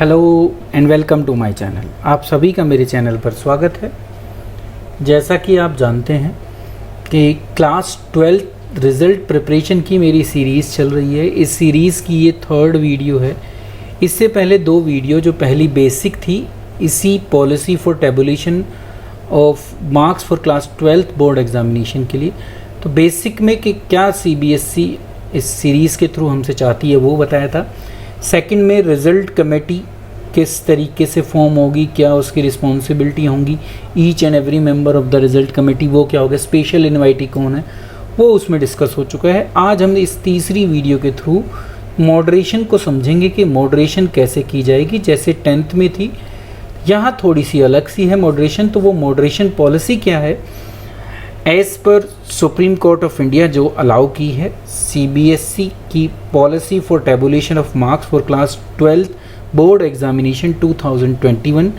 Hello and welcome to my channel. आप सभी का मेरे चैनल पर स्वागत है। जैसा कि आप जानते हैं कि क्लास 12 रिज़ल्ट प्रिपरेशन की मेरी सीरीज़ चल रही है। इस सीरीज़ की ये थर्ड वीडियो है। इससे पहले दो वीडियो जो पहली बेसिक थी इसी policy for tabulation of marks for class 12 board examination के लिए, तो बेसिक में कि क्या CBSE इस सीरीज़ के थ्रू हमसे चाहती है वो बताया था। सेकंड में रिज़ल्ट कमेटी किस तरीके से फॉर्म होगी, क्या उसकी रिस्पॉन्सिबिलिटी होंगी, each and every member of the result committee वो क्या होगा, स्पेशल इनवाइटी कौन है, वो उसमें डिस्कस हो चुका है। आज हम इस तीसरी वीडियो के थ्रू मॉडरेशन को समझेंगे कि मॉडरेशन कैसे की जाएगी। जैसे 10th में थी, यहाँ थोड़ी सी अलग सी है मॉडरेशन। तो वो मॉडरेशन पॉलिसी क्या है as per supreme court of India जो अलाउ की है CBSE की policy for tabulation of marks for class 12 board examination 2021।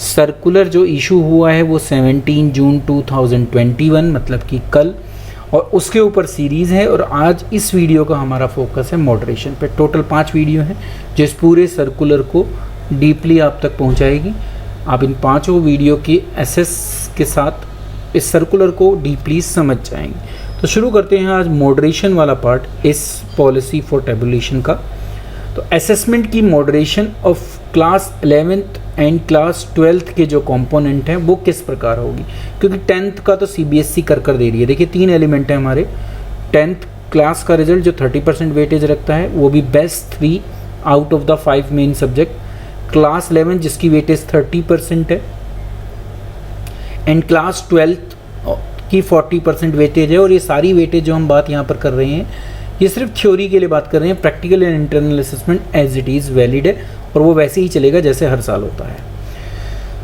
Circular जो इशू हुआ है वो 17 जून 2021 मतलब कि कल, और उसके ऊपर सीरीज़ है। और आज इस वीडियो का हमारा फोकस है मॉडरेशन पे। टोटल 5 वीडियो हैं जो इस पूरे सर्कुलर को डीपली आप तक पहुंचाएगी। आप इन 5 वीडियो की एसेस के साथ इस सर्कुलर को डीपली समझ जाएंगे। तो शुरू करते हैं आज मॉडरेशन वाला पार्ट इस पॉलिसी फॉर टेबुलेशन का। तो असेसमेंट की moderation of class 11th and class 12th के जो कंपोनेंट हैं वो किस प्रकार होगी, क्योंकि 10th का तो CBSE कर दे रही है। देखिए 3 एलिमेंट है हमारे। 10th क्लास का रिजल्ट जो 30% वेटेज रखता है वो भी best 3 out of the 5 main subject. Class 11 जिसकी वेटेज 30% है एंड क्लास 12 की 40% वेटेज है। और ये सारी वेटेज जो हम बात यहाँ पर कर रहे हैं ये सिर्फ थ्योरी के लिए बात कर रहे हैं। Practical and internal assessment as it is valid है और वो वैसे ही चलेगा जैसे हर साल होता है।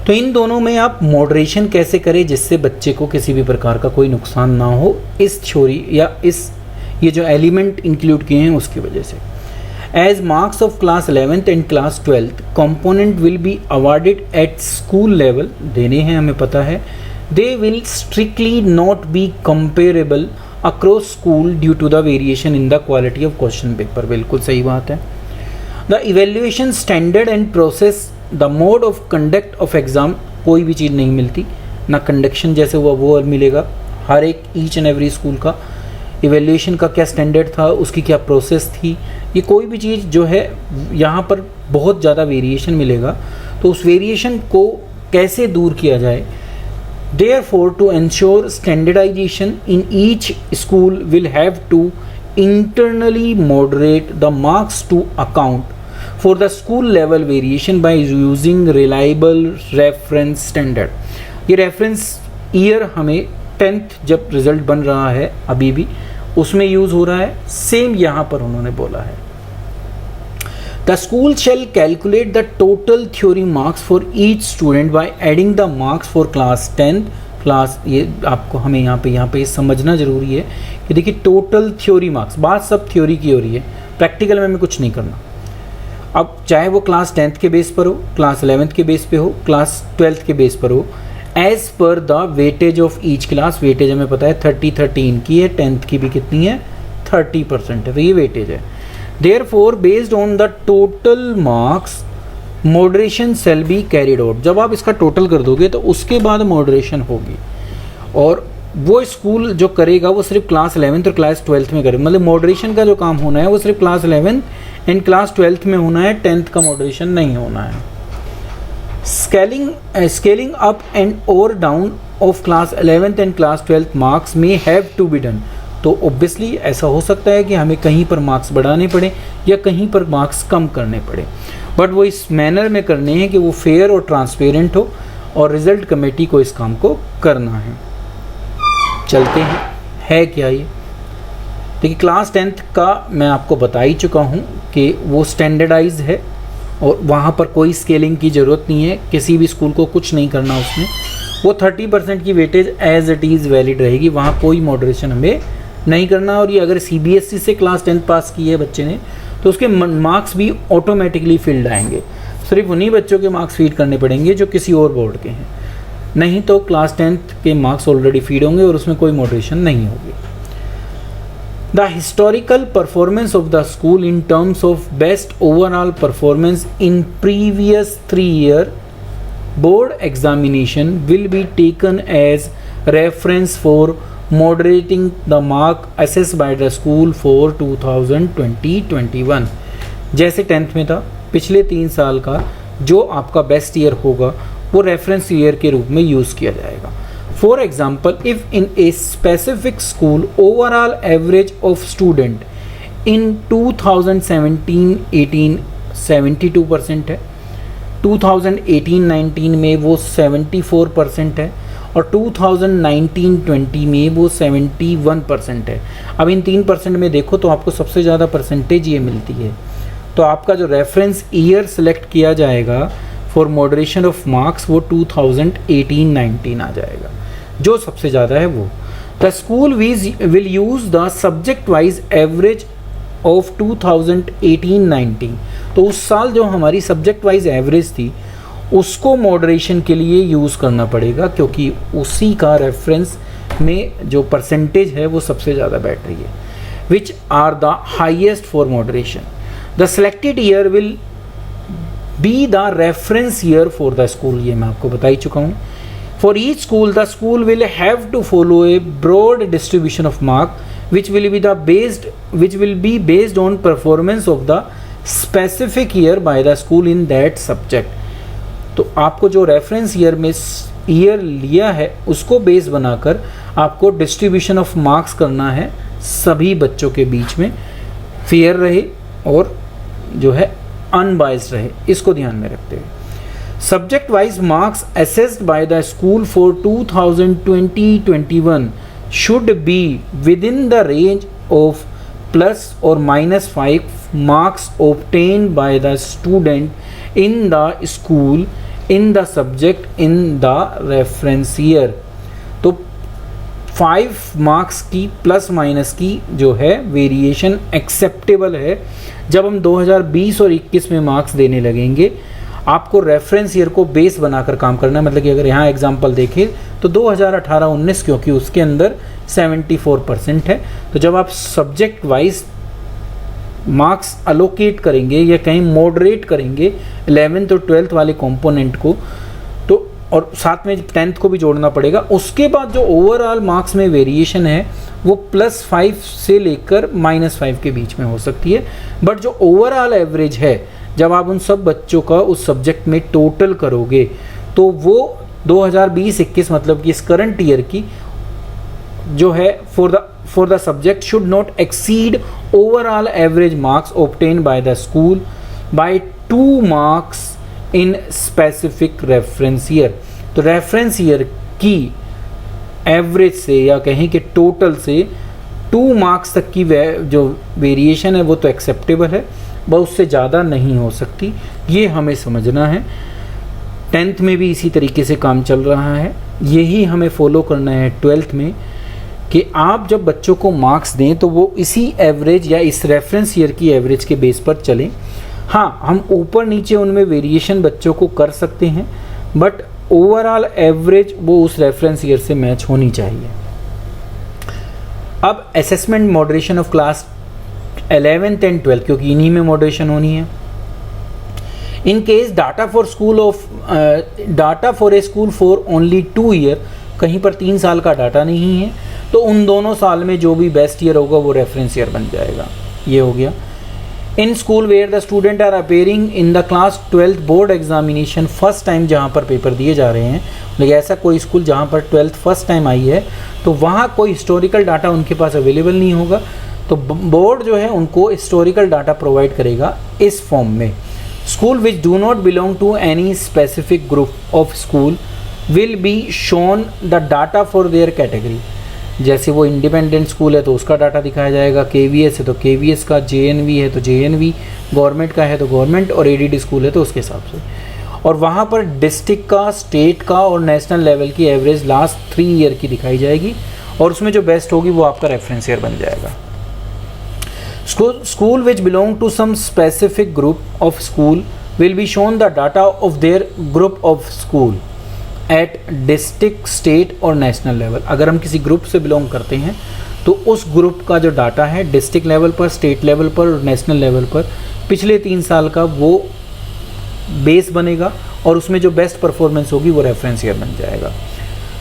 तो इन दोनों में आप मॉडरेशन कैसे करें जिससे बच्चे को किसी भी प्रकार का कोई नुकसान ना हो, इस थ्योरी या ये जो एलिमेंट इंक्लूड किए हैं उसकी वजह से। As marks of class 11th and class 12th component will be awarded at school level, देने हैं हमें पता है। They will strictly not be comparable across school due to the variation in the quality of question paper। बिल्कुल सही बात है। The evaluation standard and process, the mode of conduct of exam, कोई भी चीज़ नहीं मिलती ना। कंडक्शन जैसे हुआ वो मिलेगा हर एक ईच एंड एवरी स्कूल का। इवेल्यूएशन का क्या स्टैंडर्ड था, उसकी क्या प्रोसेस थी, ये कोई भी चीज़ जो है यहाँ पर बहुत ज़्यादा वेरिएशन मिलेगा। तो उस वेरिएशन को कैसे दूर किया जाए, Therefore, to ensure standardization in each school will have to internally moderate the marks to account for the school level variation by using reliable reference standard। ये reference year हमें 10th जब रिज़ल्ट बन रहा है अभी भी उसमें यूज़ हो रहा है। सेम यहाँ पर उन्होंने बोला है The school shall calculate the total theory marks for each student by adding the marks for class 10th class. ये आपको हमें यहाँ पे समझना ज़रूरी है कि देखिए टोटल थ्योरी मार्क्स, बात सब थ्योरी की हो रही है, प्रैक्टिकल में हमें कुछ नहीं करना। अब चाहे वो क्लास 10th के बेस पर हो, क्लास 11th के बेस पे हो, क्लास 12th के बेस पर हो, as per the weightage of each class. Weightage हमें पता है 30-13 की है, 10th की भी कितनी है 30% है, तो ये वेटेज है। Therefore, based on the total marks, moderation shall be carried out। जब आप इसका टोटल कर दोगे तो उसके बाद मॉडरेशन होगी। और वो स्कूल जो करेगा वो सिर्फ क्लास 11th और क्लास 12th में करेगा। मतलब मॉडरेशन का जो काम होना है वो सिर्फ class 11th and class 12th में होना है, 10th का मॉडरेशन नहीं होना है। स्केलिंग अप एंड और down of class 11th and class 12th marks में हैव टू बी डन। तो ऑब्वियसली ऐसा हो सकता है कि हमें कहीं पर मार्क्स बढ़ाने पड़े या कहीं पर मार्क्स कम करने पड़े, बट वो इस मैनर में करने हैं कि वो फेयर और ट्रांसपेरेंट हो और रिज़ल्ट कमेटी को इस काम को करना है। चलते हैं, है क्या ये। देखिए क्लास 10th का मैं आपको बता ही चुका हूँ कि वो स्टैंडर्डाइज है और वहाँ पर कोई स्केलिंग की ज़रूरत नहीं है, किसी भी स्कूल को कुछ नहीं करना उसमें। वो 30% की weightage as it is valid रहेगी, वहाँ कोई मॉडरेशन हमें नहीं करना। और ये अगर CBSE से क्लास 10th पास की है बच्चे ने तो उसके मार्क्स भी ऑटोमेटिकली फिल्ड आएंगे। सिर्फ उन्हीं बच्चों के मार्क्स फीड करने पड़ेंगे जो किसी और बोर्ड के हैं, नहीं तो क्लास 10th के मार्क्स ऑलरेडी फीड होंगे और उसमें कोई मॉडरेशन नहीं होगी। The historical performance of the school in terms of best overall performance in previous 3-year board examination will be taken as reference for moderating the mark assessed by the school for 2020-21। जैसे 10th में था, पिछले 3 साल का जो आपका best year होगा वो रेफरेंस ईयर के रूप में यूज़ किया जाएगा। For example, if in a specific school overall average of student in 2017-18 72% है, 2018-19 में वो 74% है और 2019-20 में वो 71% है। अब इन 3% में देखो तो आपको सबसे ज़्यादा परसेंटेज ये मिलती है, तो आपका जो रेफरेंस ईयर सेलेक्ट किया जाएगा फॉर मॉडरेशन ऑफ मार्क्स वो 2018-19 आ जाएगा, जो सबसे ज़्यादा है वो। The school will use the subject wise average of 2018-19, तो उस साल जो हमारी सब्जेक्ट वाइज एवरेज थी उसको मॉडरेशन के लिए यूज़ करना पड़ेगा, क्योंकि उसी का रेफरेंस में जो परसेंटेज है वो सबसे ज़्यादा बैठ रही है। Which are the highest for moderation. The selected year will be the reference year for the school, ये मैं आपको बता ही चुका हूँ। For each school, the school will have to follow a broad distribution of mark, which will be based on performance of the specific year by the school in that subject। तो आपको जो reference year में year लिया है उसको base बनाकर आपको distribution of marks करना है, सभी बच्चों के बीच में फेयर रहे और जो है अनबाइस्ड रहे, इसको ध्यान में रखते हुए। Subject wise marks assessed by the school for 2020-21 should be within the range of plus or minus 5 marks obtained by the student in the school in the subject in the reference year। तो 5 marks की plus minus की जो है variation acceptable है। जब हम 2020 और 21 में मार्क्स देने लगेंगे आपको रेफरेंस ईयर को बेस बनाकर काम करना है। मतलब कि अगर यहाँ एग्जांपल देखें तो 2018-19, क्योंकि उसके अंदर 74% है, तो जब आप सब्जेक्ट वाइज मार्क्स अलोकेट करेंगे या कहीं मॉडरेट करेंगे 11th और 12th वाले कंपोनेंट को, तो और साथ में 10th को भी जोड़ना पड़ेगा। उसके बाद जो ओवरऑल मार्क्स में वेरिएशन है वो +5 से लेकर -5 के बीच में हो सकती है, बट जो ओवरऑल एवरेज है जब आप उन सब बच्चों का उस सब्जेक्ट में टोटल करोगे तो वो 2020-21 मतलब कि इस करंट ईयर की जो है for the subject should not exceed overall average marks obtain by the school by 2 marks in specific reference year. तो रेफरेंस ईयर की एवरेज से या कहें कि टोटल से 2 मार्क्स तक की जो वेरिएशन है वो तो एक्सेप्टेबल है, बहुत से ज़्यादा नहीं हो सकती, ये हमें समझना है। 10th में भी इसी तरीके से काम चल रहा है, यही हमें फॉलो करना है 12th में, कि आप जब बच्चों को मार्क्स दें तो वो इसी एवरेज या इस रेफरेंस ईयर की एवरेज के बेस पर चलें। हाँ, हम ऊपर नीचे उनमें वेरिएशन बच्चों को कर सकते हैं, बट ओवरऑल एवरेज वो उस रेफरेंस ईयर से मैच होनी चाहिए। अब assessment moderation of class 11th and 12th, क्योंकि इन्हीं में मॉडरेशन होनी है। In case data for a school for only 2 year, कहीं पर 3 साल का डाटा नहीं है तो उन दोनों साल में जो भी बेस्ट ईयर होगा वो रेफरेंस ईयर बन जाएगा। ये हो गया। In school where the student are appearing in the class 12th board examination first time, जहाँ पर पेपर दिए जा रहे हैं, लेकिन ऐसा कोई स्कूल जहाँ पर 12th फर्स्ट टाइम आई है तो वहाँ कोई हिस्टोरिकल डाटा उनके पास अवेलेबल नहीं होगा, तो बोर्ड जो है उनको हिस्टोरिकल डाटा प्रोवाइड करेगा इस फॉर्म में। School which do not belong to any specific group of school will be shown the data for their category. जैसे वो इंडिपेंडेंट स्कूल है तो उसका डाटा दिखाया जाएगा, KVS है तो KVS का, JNV है तो JNV, गवर्नमेंट का है तो गवर्नमेंट, और ADD स्कूल है तो उसके हिसाब से। और वहाँ पर डिस्ट्रिक्ट का, स्टेट का और नेशनल लेवल की एवरेज लास्ट 3 ईयर की दिखाई जाएगी, और उसमें जो बेस्ट होगी वो आपका रेफरेंस ईयर बन जाएगा। School which belong to some specific group of school will be shown the data of their group of school at district, state और national level। अगर हम किसी ग्रुप से बिलोंग करते हैं तो उस ग्रुप का जो डाटा है डिस्ट्रिक्ट लेवल पर, स्टेट लेवल पर और नेशनल लेवल पर पिछले 3 साल का वो बेस बनेगा और उसमें जो बेस्ट परफॉर्मेंस होगी वो रेफरेंस ईयर बन जाएगा।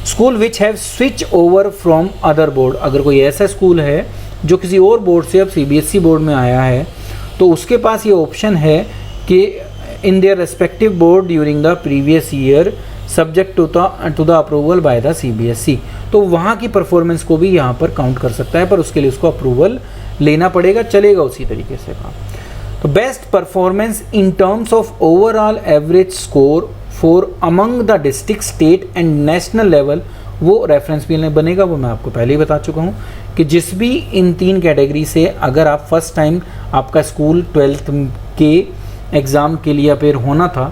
School which have switch over from other board, अगर कोई ऐसा स्कूल है जो किसी और बोर्ड से अब CBSE बोर्ड में आया है तो उसके पास ये ऑप्शन है कि in their respective board during the previous year subject to the approval by the CBSE, तो वहाँ की परफॉर्मेंस को भी यहाँ पर काउंट कर सकता है, पर उसके लिए उसको अप्रूवल लेना पड़ेगा, चलेगा उसी तरीके से काम। तो best performance in terms of overall average score for among the district, state and national level, वो रेफरेंस भी बनेगा। वो मैं आपको पहले ही बता चुका हूँ कि जिस भी इन 3 कैटेगरी से अगर आप फर्स्ट टाइम आपका स्कूल 12th के एग्ज़ाम के लिए अपेयर होना था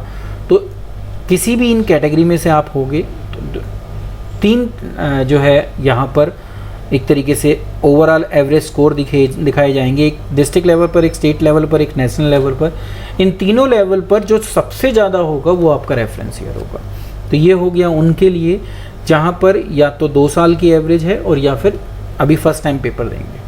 तो किसी भी इन कैटेगरी में से आप होगे तो 3 जो है यहाँ पर एक तरीके से ओवरऑल एवरेज स्कोर दिखाए जाएंगे, एक डिस्ट्रिक्ट लेवल पर, एक स्टेट लेवल पर, एक नेशनल लेवल पर। इन तीनों लेवल पर जो सबसे ज़्यादा होगा वो आपका रेफरेंस ईयर होगा। तो ये हो गया उनके लिए जहाँ पर या तो 2 साल की एवरेज है और या फिर अभी फर्स्ट टाइम पेपर देंगे।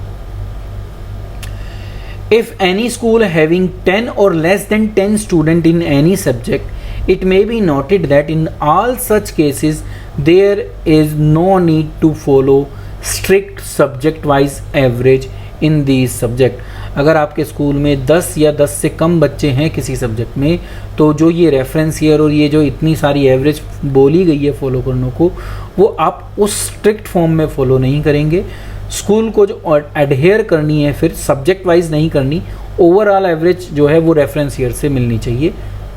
If any school having 10 or less than 10 student in any subject, it may be noted that in all such cases there is no need to follow strict subject wise average in these subject। अगर आपके school में 10 या 10 से कम बच्चे हैं किसी subject में तो जो ये रेफरेंस ईयर और ये जो इतनी सारी एवरेज बोली गई है फॉलो करने को, वो आप उस स्ट्रिक्ट फॉर्म में फॉलो नहीं करेंगे। स्कूल को जो एडहेयर करनी है फिर सब्जेक्ट वाइज नहीं करनी, ओवरऑल एवरेज जो है वो रेफरेंस ईयर से मिलनी चाहिए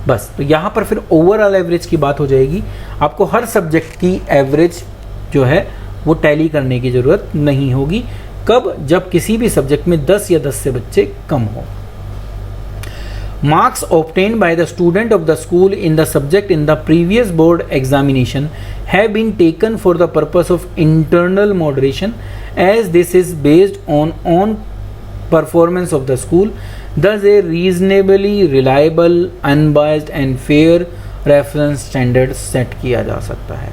बस। तो यहाँ पर फिर ओवरऑल एवरेज की बात हो जाएगी, आपको हर सब्जेक्ट की एवरेज जो है वो टैली करने की ज़रूरत नहीं होगी। कब? जब किसी भी सब्जेक्ट में 10 या 10 से बच्चे कम हो। Marks obtained by the student of the school in the subject in the previous board examination have been taken for the purpose of internal moderation, as this is based on performance of the school. Thus a reasonably reliable, unbiased and fair reference standard set किया जा सकता है।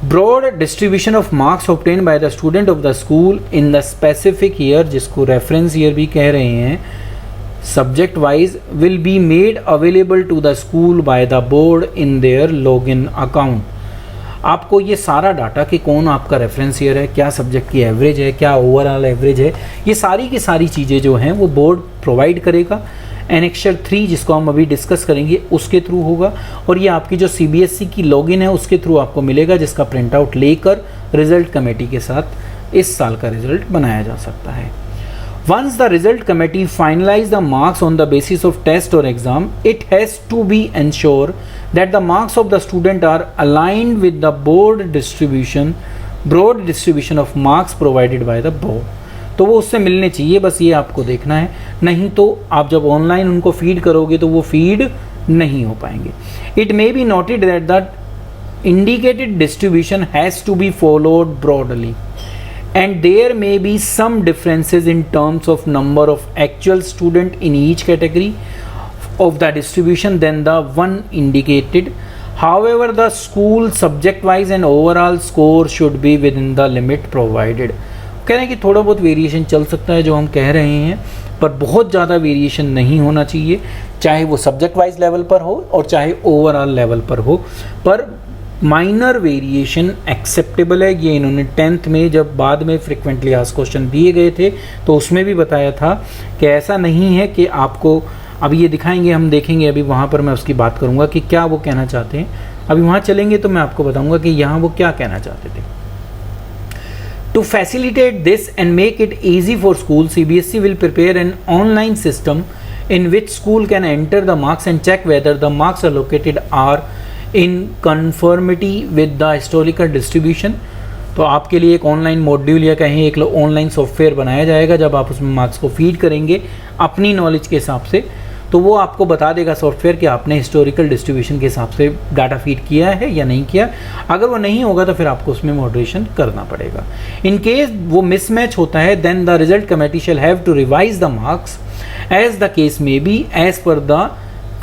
Broad distribution of marks obtained by the student of the school in the specific year, जिसको reference year भी कह रहे हैं, subject wise will be made available to the school by the board in their login account। आपको ये सारा data कि कौन आपका रेफरेंस ईयर है, क्या सब्जेक्ट की एवरेज है, क्या ओवरऑल एवरेज है, ये सारी की सारी चीज़ें जो हैं वो बोर्ड प्रोवाइड करेगा। एनेक्सर 3 जिसको हम अभी डिस्कस करेंगे उसके थ्रू होगा, और ये आपकी जो CBSE की लॉगिन है उसके थ्रू आपको मिलेगा, जिसका प्रिंट आउट लेकर रिजल्ट कमेटी के साथ इस साल का रिजल्ट बनाया जा सकता है। Once the result committee finalize the marks on the basis of test or exam, it has to be ensure that the marks of the student are aligned with the broad distribution of marks provided by the board। तो वो उससे मिलने चाहिए, बस ये आपको देखना है, नहीं तो आप जब ऑनलाइन उनको फीड करोगे तो वो फीड नहीं हो पाएंगे। It may be noted that the indicated distribution has to be followed broadly, and there may be some differences in terms of number of actual student in each category of the distribution than the one indicated. However, the school subject wise and overall score should be within the limit provided। कह रहे हैं कि थोड़ा बहुत variation चल सकता है जो हम कह रहे हैं, पर बहुत ज़्यादा वेरिएशन नहीं होना चाहिए, चाहे वो सब्जेक्ट वाइज लेवल पर हो और चाहे ओवरऑल लेवल पर हो, पर माइनर वेरिएशन एक्सेप्टेबल है। ये इन्होंने 10th में जब बाद में फ्रिक्वेंटली आस्क्ड क्वेश्चन दिए गए थे तो उसमें भी बताया था कि ऐसा नहीं है कि आपको, अभी ये दिखाएंगे, हम देखेंगे अभी वहाँ पर मैं उसकी बात करूँगा कि क्या वो कहना चाहते हैं। अभी वहाँ चलेंगे तो मैं आपको बताऊँगा कि यहाँ वो क्या कहना चाहते थे। To facilitate this and make it easy for school, CBSE will prepare an online system in which school can enter the marks and check whether the marks allocated are in conformity with the historical distribution। तो आपके लिए एक online module या कहें एक online software बनाया जाएगा, जब आप उसमें मार्क्स को फीड करेंगे अपनी नॉलेज के हिसाब से तो वो आपको बता देगा सॉफ्टवेयर कि आपने हिस्टोरिकल डिस्ट्रीब्यूशन के हिसाब से डाटा फीड किया है या नहीं किया। अगर वो नहीं होगा तो फिर आपको उसमें मॉडरेशन करना पड़ेगा। इन केस वो मिसमैच होता है then the result committee shall have to revise the marks as the case may be as per the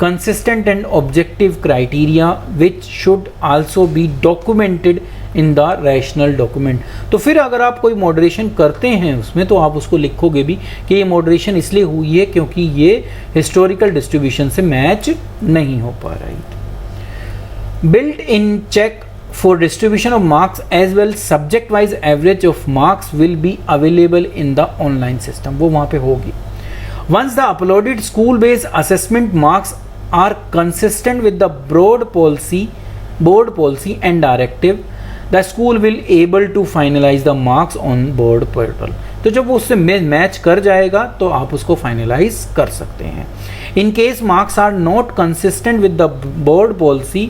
consistent and objective criteria which should also be documented in the rationale document. तो फिर अगर आप कोई moderation करते हैं उसमें तो आप उसको लिखोगे भी कि ये मॉडरेशन इसलिए हुई है क्योंकि ये हिस्टोरिकल डिस्ट्रीब्यूशन से मैच नहीं हो पा रही थी। Built in check for distribution of marks as well subject wise average of marks will be available in the online system, वो वहाँ पे होगी। Once the uploaded school based assessment marks are consistent with the board policy and directive, the school will able to finalize the marks on board portal। तो जब वो उससे match कर जाएगा तो आप उसको फाइनलाइज कर सकते हैं। In case marks are not consistent with the board policy,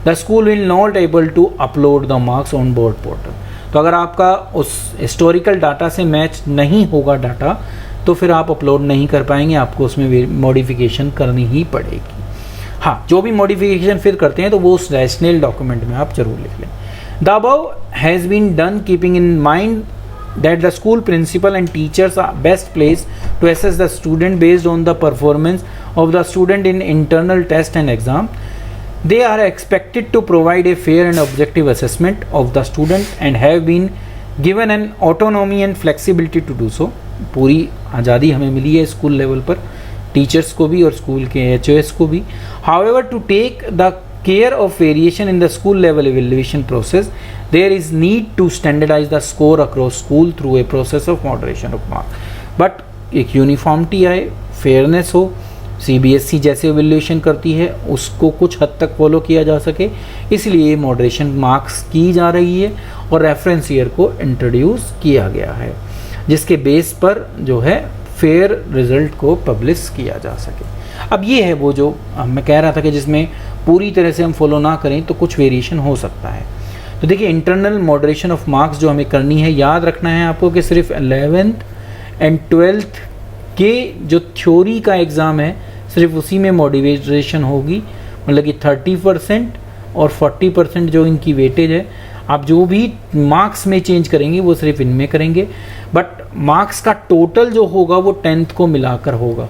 the school will not able to upload the marks on board portal। तो अगर आपका उस हिस्टोरिकल डाटा से मैच नहीं होगा डाटा तो फिर आप अपलोड नहीं कर पाएंगे, आपको उसमें मॉडिफिकेशन करनी ही पड़ेगी। हाँ, जो भी मॉडिफिकेशन फिर करते हैं तो वो उस रैशनल डॉक्यूमेंट में आप जरूर लिख लें। The above has been done keeping in mind that the school principal and teachers are best placed to assess the student based on the performance of the student in internal test and exam। They are expected to provide a fair and objective assessment of the student and have been given an autonomy and flexibility to do so। पूरी आज़ादी हमें मिली है school level पर, teachers को भी और school के HOS को भी। However, to take the care of variation in the school level evaluation process, there is need to standardize the score across school through a process of moderation of mark। But एक uniformity आए, fairness हो, CBSE जैसे evaluation करती है उसको कुछ हद तक फॉलो किया जा सके, इसलिए मॉडरेशन मार्क्स की जा रही है और रेफरेंस ईयर को इंट्रोड्यूस किया गया है जिसके बेस पर जो है फेयर रिजल्ट को पब्लिश किया जा सके। अब ये है वो जो मैं कह रहा था कि जिसमें पूरी तरह से हम फॉलो ना करें तो कुछ वेरिएशन हो सकता है। तो देखिए, इंटरनल मॉडरेशन ऑफ मार्क्स जो हमें करनी है, याद रखना है आपको कि सिर्फ 11th एंड 12th के जो थ्योरी का एग्ज़ाम है सिर्फ उसी में मॉडरेशन होगी, मतलब कि 30% और 40% जो इनकी वेटेज है, आप जो भी मार्क्स में चेंज करेंगे वो सिर्फ इनमें करेंगे, बट मार्क्स का टोटल जो होगा वो 10th को मिलाकर होगा।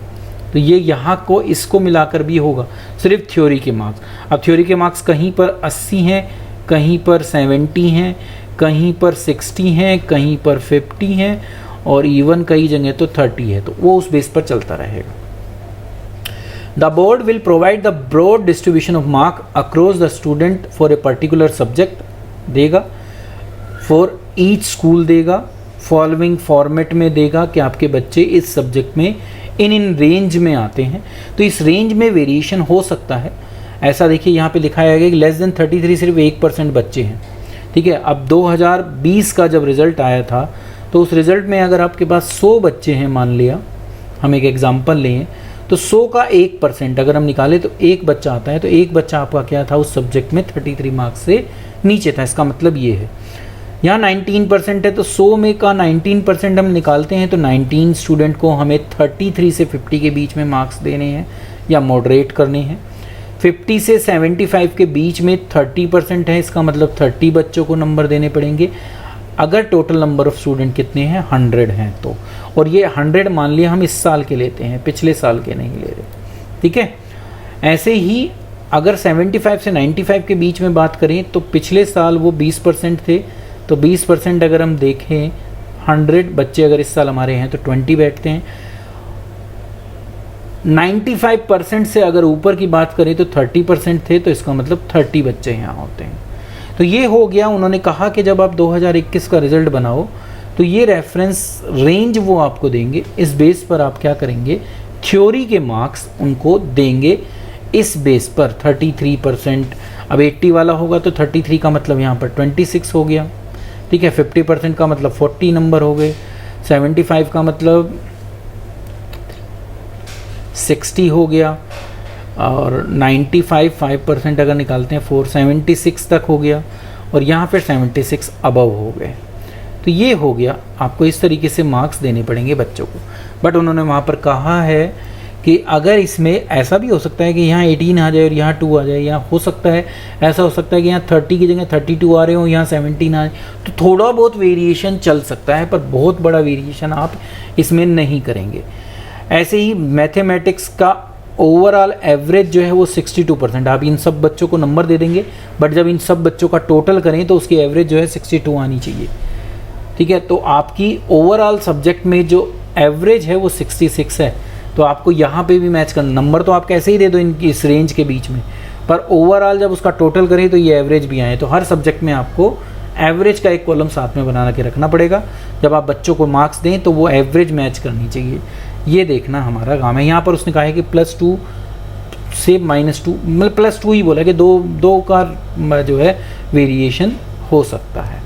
तो ये यहाँ को इसको मिलाकर भी होगा, सिर्फ थ्योरी के मार्क्स। अब थ्योरी के मार्क्स कहीं पर 80 हैं, कहीं पर 70 हैं, कहीं पर 60 हैं, कहीं पर 50 हैं और इवन कई जगह तो 30 है, तो वो उस बेस पर चलता रहेगा। The board will provide the broad distribution of mark across the student for a particular subject देगा, फॉर ईच स्कूल देगा, फॉलोइंग फॉर्मेट में देगा कि आपके बच्चे इस सब्जेक्ट में इन रेंज में आते हैं। तो इस रेंज में वेरिएशन हो सकता है। ऐसा देखिए यहाँ पे लिखा है कि लेस देन 33 सिर्फ 1% बच्चे हैं, ठीक है। अब 2020 का जब रिज़ल्ट आया था तो उस रिज़ल्ट में अगर आपके पास 100 बच्चे हैं, मान लिया हम एक एग्जांपल लें, तो 100 का 1% अगर हम निकालें तो एक बच्चा आता है, तो एक बच्चा आपका क्या था उस सब्जेक्ट में 33 मार्क्स से नीचे था। इसका मतलब ये है यहाँ 19% है, तो 100 में का 19% हम निकालते हैं तो 19 स्टूडेंट को हमें 33 से 50 के बीच में मार्क्स देने हैं या मॉडरेट करने हैं। 50 से 75 के बीच में 30% है, इसका मतलब 30 बच्चों को नंबर देने पड़ेंगे। अगर टोटल नंबर ऑफ स्टूडेंट कितने हैं 100 हैं तो, और ये 100 मान लिया हम इस साल के लेते हैं, पिछले साल के नहीं ले रहे, ठीक है। ऐसे ही अगर 75 से 95 के बीच में बात करें तो पिछले साल वो 20% थे, तो 20% अगर हम देखें 100 बच्चे अगर इस साल हमारे हैं तो 20 बैठते हैं। 95% से अगर ऊपर की बात करें तो 30% थे, तो इसका मतलब 30 बच्चे यहाँ होते हैं। तो ये हो गया। उन्होंने कहा कि जब आप 2021 का रिज़ल्ट बनाओ तो ये रेफरेंस रेंज वो आपको देंगे, इस बेस पर आप क्या करेंगे, थ्योरी के मार्क्स उनको देंगे इस बेस पर 33%। अब 80 वाला होगा तो 33 का मतलब यहाँ पर 26 हो गया, ठीक है। 50% का मतलब 40 नंबर हो गए, 75 का मतलब 60 हो गया, और 5% अगर निकालते हैं 476 तक हो गया, और यहाँ पर 76 अबव हो गए। तो ये हो गया, आपको इस तरीके से मार्क्स देने पड़ेंगे बच्चों को। बट उन्होंने वहाँ पर कहा है कि अगर इसमें ऐसा भी हो सकता है कि यहाँ 18 आ जाए और यहाँ 2 आ जाए, यहाँ हो सकता है ऐसा हो सकता है कि यहाँ 30 की जगह 32 आ रहे हो, यहाँ 17 आ जाए, तो थोड़ा बहुत वेरिएशन चल सकता है, पर बहुत बड़ा वेरिएशन आप इसमें नहीं करेंगे। ऐसे ही मैथमेटिक्स का ओवरऑल एवरेज जो है वो 62%। आप इन सब बच्चों को नंबर दे देंगे, बट जब इन सब बच्चों का टोटल करें तो उसकी एवरेज जो है 62 आनी चाहिए। ठीक है, तो आपकी ओवरऑल सब्जेक्ट में जो एवरेज है वो 66 है। तो आपको यहाँ पे भी मैच करना, नंबर तो आप कैसे ही दे दो इनकी इस रेंज के बीच में, पर ओवरऑल जब उसका टोटल करें तो ये एवरेज भी आए। तो हर सब्जेक्ट में आपको एवरेज का एक कॉलम साथ में बना के रखना पड़ेगा। जब आप बच्चों को मार्क्स दें तो वो एवरेज मैच करनी चाहिए, ये देखना हमारा काम है। यहाँ पर उसने कहा है कि +2 से -2, मतलब +2 ही बोला कि दो का जो है वेरिएशन हो सकता है।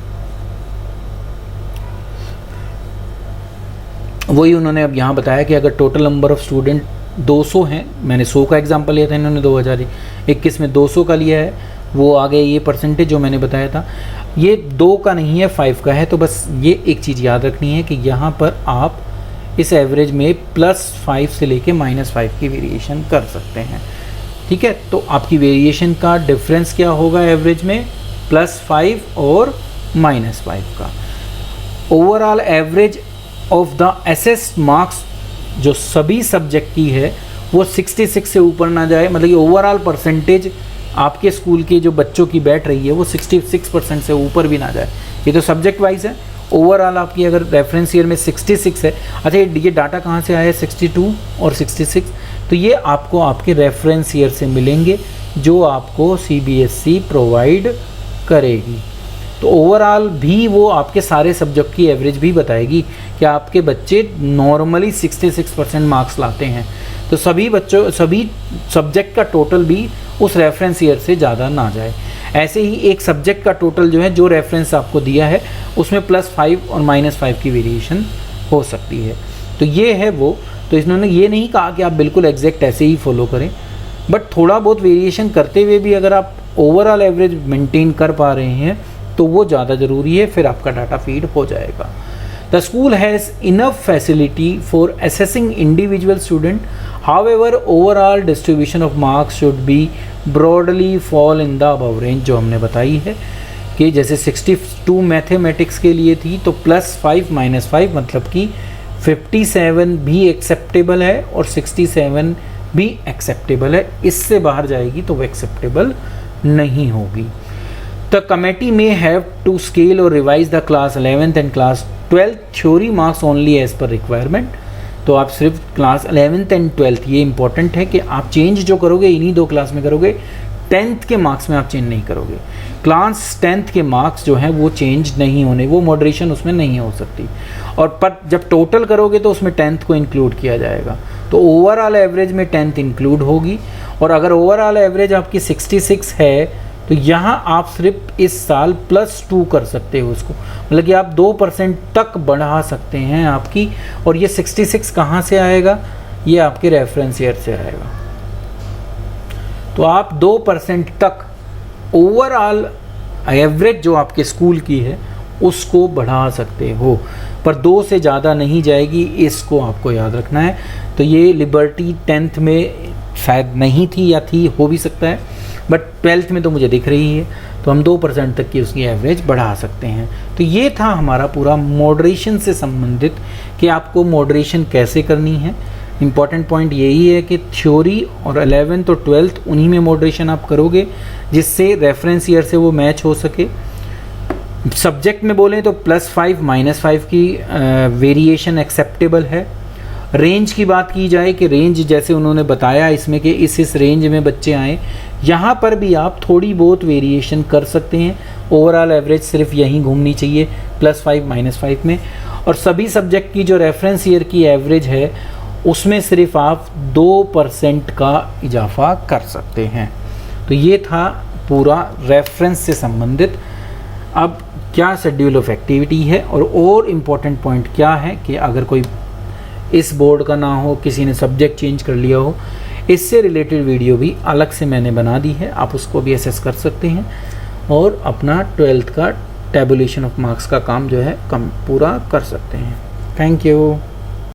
वही उन्होंने अब यहाँ बताया कि अगर टोटल नंबर ऑफ़ स्टूडेंट 200 हैं, मैंने 100 का एग्जांपल लिया था, इन्होंने 2021 में 200 का लिया है, वो आगे ये परसेंटेज जो मैंने बताया था ये 2 का नहीं है 5 का है। तो बस ये एक चीज़ याद रखनी है कि यहाँ पर आप इस एवरेज में +5 से लेके -5 की वेरिएशन कर सकते हैं। ठीक है, तो आपकी वेरिएशन का डिफरेंस क्या होगा एवरेज में, +5 और -5 का। Overall average of the assessed marks जो सभी सब्जेक्ट की है वो 66 से ऊपर ना जाए, मतलब कि ओवरऑल परसेंटेज आपके स्कूल के जो बच्चों की बैठ रही है वो 66% से ऊपर भी ना जाए। ये तो सब्जेक्ट वाइज है। ओवरऑल आपकी अगर रेफरेंस ईयर में 66 है, अच्छा ये डाटा कहाँ से आया है 62 और 66, तो ये आपको आपके रेफरेंस ईयर से मिलेंगे जो आपको CBSE प्रोवाइड करेगी। तो ओवरऑल भी वो आपके सारे सब्जेक्ट की एवरेज भी बताएगी कि आपके बच्चे नॉर्मली 66% मार्क्स लाते हैं। तो सभी सब्जेक्ट का टोटल भी उस रेफरेंस ईयर से ज़्यादा ना जाए। ऐसे ही एक सब्जेक्ट का टोटल जो है जो रेफरेंस आपको दिया है उसमें +5 और -5 की वेरिएशन हो सकती है। तो ये है वो, तो इन्होंने ये नहीं कहा कि आप बिल्कुल एग्जैक्ट ऐसे ही फॉलो करें, बट थोड़ा बहुत वेरिएशन करते हुए भी अगर आप ओवरऑल एवरेज मेंटेन कर पा रहे हैं तो वो ज़्यादा ज़रूरी है, फिर आपका डाटा फीड हो जाएगा। The school has enough facility for assessing individual student, however overall distribution of marks should be broadly fall in the above range, जो हमने बताई है कि जैसे 62 मैथमेटिक्स के लिए थी तो +5 -5 मतलब कि 57 भी एक्सेप्टेबल है और 67 भी एक्सेप्टेबल है। इससे बाहर जाएगी तो वो एक्सेप्टेबल नहीं होगी। The committee may have to scale or revise the class 11th and class 12th theory marks only as per requirement। तो आप सिर्फ क्लास 11th एंड 12th, ये इंपॉर्टेंट है कि आप चेंज जो करोगे इन्हीं 2 क्लास में करोगे, 10th के मार्क्स में आप चेंज नहीं करोगे। क्लास 10th के मार्क्स जो हैं वो चेंज नहीं होने, वो मॉडरेशन उसमें नहीं हो सकती। और पर जब टोटल करोगे तो उसमें 10th को इंक्लूड किया जाएगा, तो ओवरऑल एवरेज में 10th इंक्लूड होगी। और अगर ओवरऑल एवरेज आपकी 66 है तो यहाँ आप सिर्फ इस साल +2 कर सकते हो उसको, मतलब कि आप 2% तक बढ़ा सकते हैं आपकी। और ये 66 कहाँ से आएगा, ये आपके रेफरेंस ईयर से आएगा। तो आप 2% तक ओवरऑल एवरेज जो आपके स्कूल की है उसको बढ़ा सकते हो, पर 2 से ज़्यादा नहीं जाएगी, इसको आपको याद रखना है। तो ये लिबर्टी 10th में शायद नहीं थी या थी, हो भी सकता है, बट 12th में तो मुझे दिख रही है, तो हम 2% तक की उसकी एवरेज बढ़ा सकते हैं। तो ये था हमारा पूरा मॉडरेशन से संबंधित कि आपको मॉडरेशन कैसे करनी है। इम्पॉर्टेंट पॉइंट यही है कि थ्योरी और 11th और 12th उन्हीं में मॉडरेशन आप करोगे जिससे रेफरेंस ईयर से वो मैच हो सके। सब्जेक्ट में बोलें तो +5 -5 की वेरिएशन एक्सेप्टेबल है। रेंज की बात की जाए कि रेंज जैसे उन्होंने बताया इसमें कि इस रेंज में बच्चे आए, यहाँ पर भी आप थोड़ी बहुत वेरिएशन कर सकते हैं। ओवरऑल एवरेज सिर्फ यहीं घूमनी चाहिए +5 -5 में, और सभी सब्जेक्ट की जो रेफरेंस ईयर की एवरेज है उसमें सिर्फ आप 2% का इजाफा कर सकते हैं। तो ये था पूरा रेफरेंस से संबंधित। अब क्या शेड्यूल ऑफ एक्टिविटी है और इम्पोर्टेंट पॉइंट क्या है कि अगर कोई इस बोर्ड का ना हो, किसी ने सब्जेक्ट चेंज कर लिया हो, इससे रिलेटेड वीडियो भी अलग से मैंने बना दी है, आप उसको भी एसेस कर सकते हैं और अपना 12th का टेबुलेशन ऑफ मार्क्स का काम जो है पूरा कर सकते हैं। Thank you.